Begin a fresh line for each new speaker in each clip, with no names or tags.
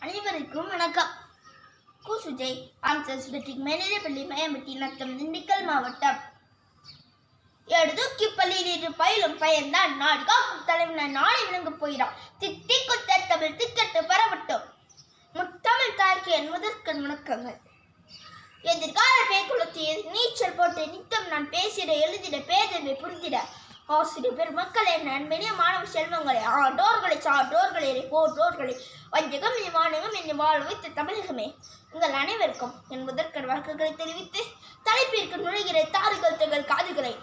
அனைவருக்கும் வணக்கம். கூசுஜை answers matric மேல்நிலைப்பள்ளி மயம்பட்டி நத்தம் திண்டுக்கல் மாவட்டம். எடுதூக்கி பள்ளியில் பயிலும் பயன்தான் நாடு காக்கும் தலைவன் நாளை விளங்க போயிடான். திக்குத்த தமிழ் திக்கட்டு பரவட்டும். முத்தமிழ் தாய்க்கு என் முதற்கண் வணக்கங்கள். எதிர்கால பேக்குளத்தில் நீச்சல் போட்டு நித்தம் நான் பேசிட எழுதிட பேதவை புரிந்திட ஆசிரியர் பெருமக்களே, நண்பனே, மாணவ செல்வங்களே, ஆண்டோர்களை சான்றோர்களே, போன்றோர்களே, வஞ்சகம் வானகம் என்னை வாழ வைத்த தமிழகமே, உங்கள் அனைவருக்கும் என் முதற்கண் வழக்குகளை தெரிவித்து தலைப்பிற்கு நுழைகிற தாறுகள் தங்கள் காதுகளை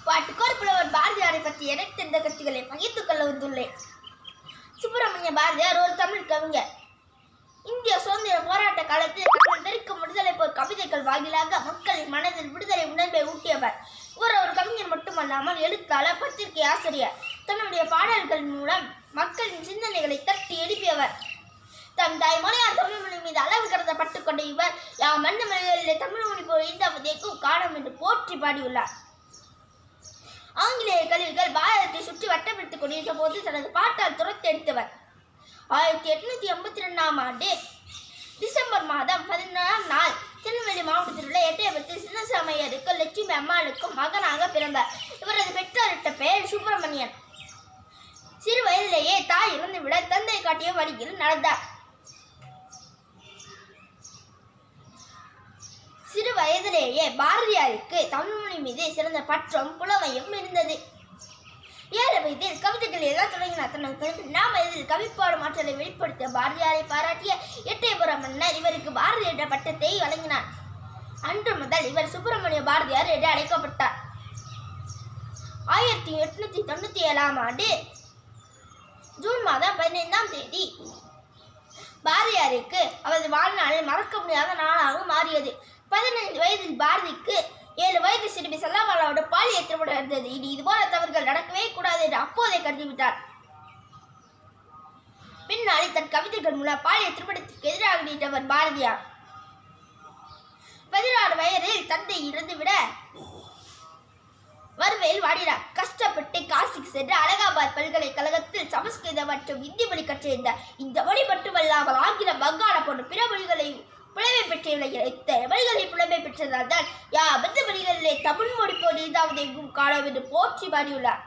பாட்டுக்கோர் புலவர் பாரதியாரை பற்றி எனக்கு தெரிந்த கருத்துக்களை பகிர்ந்து கொள்ள வந்துள்ளேன். சுப்பிரமணிய பாரதியார் ஒரு தமிழ் கவிஞர். இந்திய சுதந்திர போராட்ட காலத்தில் தெரிவிக்கும் விடுதலை போர் கவிதைகள் வாயிலாக மக்களின் மனதில் விடுதலை உணர்வை ஊட்டியவர். இவர் ஒரு கவிஞர் மட்டுமல்லாமல் எழுத்தாளர், பத்திரிகை ஆசிரியர். தன்னுடைய பாடல்கள் மூலம் மக்களின் சிந்தனைகளை தட்டி எழுப்பியவர். தன் தாய்மொழியார் தமிழ் மொழி மீது அளவு கடந்த பட்டுக்கொண்ட இவர் யாம் மண்ணு மொழிகளிலே தமிழ் மொழி போல் இந்தவதைக்கும் காரணம் என்று போற்றி பாடியுள்ளார். ஆங்கிலேய கல்விகள் பாரதத்தை சுற்றி வட்டமிட்டுக் கொண்டிருந்த போது தனது பாட்டால் துரத்தி எடுத்தவர். 1882ஆம் ஆண்டு டிசம்பர் மாதம் 14ஆம் நாள் திருநெல்வேலி மாவட்டத்தில் உள்ள எட்டயபுரத்தில் சின்னசாமியாருக்கும் லட்சுமி அம்மாளுக்கும் மகனாக பிறந்தார். இவரது பெற்றோரிட்ட பெயர் சுப்பிரமணியன். சிறு வயதிலேயே தாய் இறந்துவிட தந்தை காட்டிய வழியில் நடந்தார். சிறு வயதிலேயே பாரதியாருக்கு தமிழ் மொழி மீது சிறந்த பற்றும் புலமையும் இருந்தது. 7 வயதில் கவிதைகள் எல்லாம் தொடங்கினார். தனது 2ஆம் வயதில் கவிப்பாடும் ஆற்றலை வெளிப்படுத்திய பாரதியாரை பாராட்டிய எட்டயபுரம் மன்னர் இவருக்கு பாரதி என்ற பட்டத்தை வழங்கினார். அன்று முதல் இவர் சுப்பிரமணிய பாரதியார் என்று அழைக்கப்பட்டார். 1897ஆம் ஆண்டு ஜூன் மாதம் 15ஆம் தேதி பாரதியாருக்கு அவரது வாழ்நாளில் மறக்க முடியாத நாளாக மாறியது. 15 வயதில் பாரதிக்கு 7 வயது சிறுமி செல்லாமலாவோட பாலியல் திருமணம் நடந்தது. இனி இதுபோல தவறுகள் நடக்கவே கூடாது என்று அப்போதே கருதிவிட்டார். பின்னாடி தன் கவிதைகள் மூலம் பாலியல் திருமணத்திற்கு எதிராக நீட்டவர் பாரதியார். 16 வயதில் தந்தை இறந்துவிட வறுமையில் வாடினார். கஷ்டப்பட்டு காசிக்கு சென்று அலகாபாத் பல்கலைக்கழகத்தில் சமஸ்கிருத மற்றும் இந்தி மொழி கற்றிருந்தார். இந்த மொழி மட்டுமல்லாமல் ஆங்கிலம், வங்காள போன்ற பிற மொழிகளை புலமை பெற்றவர்களை புலமை பெற்றதால் தான் யாபத்து மொழிகளிலே தமிழ் மொழி போல் ஏதாவது எங்கும் காணோம் என்று போற்றி பாடியுள்ளார்.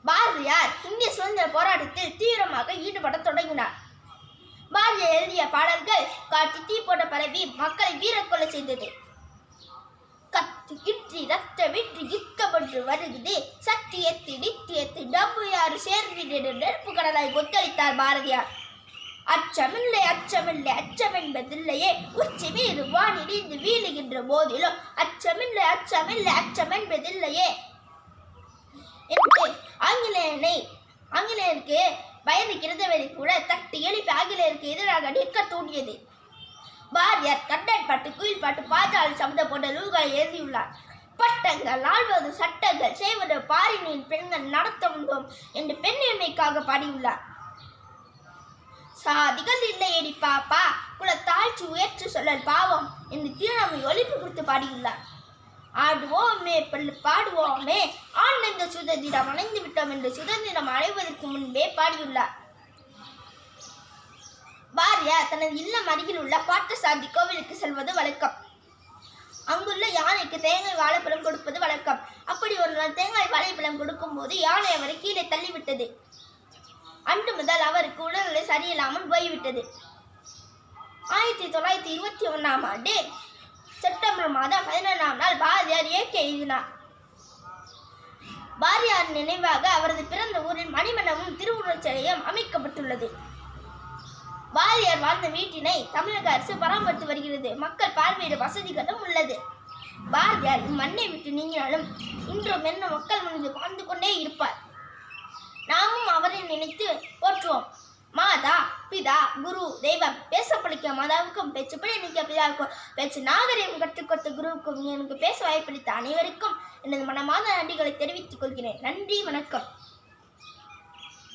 பாரதியார் இந்திய சுதந்திர போராட்டத்தில் தீவிரமாக ஈடுபட தொடங்கினார். பாரதியார் எழுதிய பாடல்கள் காட்டி தீ போட்ட பரவி மக்களை வீரக்கொலை செய்தது. கத்து கிற்றி ரத்த விட்டு யுத்தம் ஒன்று வருகுது, சத்தியத்து நித்தியத்து நம்ம யாரு சேர்ந்து நெருப்பு கடலாய் கொத்தளித்தார் பாரதியார். அச்சமில்லை அச்சமில்லை அச்சமென்பதில்லையே, உச்சி மீது வானிடிந்து வீழுகின்ற போதிலும் அச்சமில்லை அச்சமில்லை அச்சமென்பதில்லையே என்று ஆங்கிலேயருக்கு பயந்து கிடந்தவரை கூட தட்டி எழுப்பி ஆங்கிலேயருக்கு எதிராக நிற்க தூண்டியது. பாரதியார் கண்ணன் பாட்டு, குயில் பாட்டு, பாஞ்சாலி சபதம் போன்ற நூல்களை எழுதியுள்ளார். பட்டங்கள், ஆள்வது, சட்டங்கள் செய்வது பாரினின் பெண்கள் நடத்த வந்தோம் என்று பெண்ணுரிமைக்காக பாடியுள்ளார். சாதிகள் இல்லையடி பாப்பா, குலத்தாழ்ச்சி உயர்ச்சி சொல்லல் பாவம் என்று திருநமை ஒழிப்பு குறித்து பாடியுள்ளார். ஆடுவோமே பள்ளு பாடுவோமே, ஆனந்த சுதந்திரம் அடைந்து விட்டோம் என்று சுதந்திரம் அடைவதற்கு முன்பே பாடியுள்ளார். பாரதியார் தனது இல்லம் அருகில் உள்ள பார்த்தசாரதி கோவிலுக்கு செல்வது வழக்கம். அங்குள்ள யானைக்கு தேங்காய் வாழைப்பழம் கொடுப்பது வழக்கம். அப்படி ஒரு நாள் தேங்காய் வாழைப்பழம் கொடுக்கும் போது யானை அவரை கீழே தள்ளிவிட்டது. அன்று முதல் அவருக்கு உடல்நிலை சரியில்லாமல் போய்விட்டது. 1921ஆம் ஆண்டு செப்டம்பர் மாதம் 11ஆம் நாள் பாரதியார் இயற்கை எழுதினார். பாரதியார் நினைவாக அவரது பிறந்த ஊரில் மணிமண்டபமும் திருவுருவச் சிலையும் அமைக்கப்பட்டுள்ளது. பாரதியார் வாழ்ந்த வீட்டினை தமிழக அரசு பராமரித்து வருகிறது. மக்கள் பார்வையிட வசதிகளும் உள்ளது. பாரதியார் இம்மண்ணை விட்டு நீங்கினாலும் இன்றும் என்ன மக்கள் மனதில் வாழ்ந்து கொண்டே இருப்பார். நாமும் அவரை நினைத்து போற்றுவோம். மாதா, பிதா, குரு, தெய்வம். பேச படிக்க மாதாவுக்கும், பேச்சு படிக்க பிதாவுக்கும், பேச்சு நாகரிகம் கற்றுக்கொடுத்த குருவுக்கும், எனக்கு பேச வாய்ப்பளித்த அனைவருக்கும் எனது மனமார்ந்த நன்றிகளை தெரிவித்துக் கொள்கிறேன். நன்றி, வணக்கம்.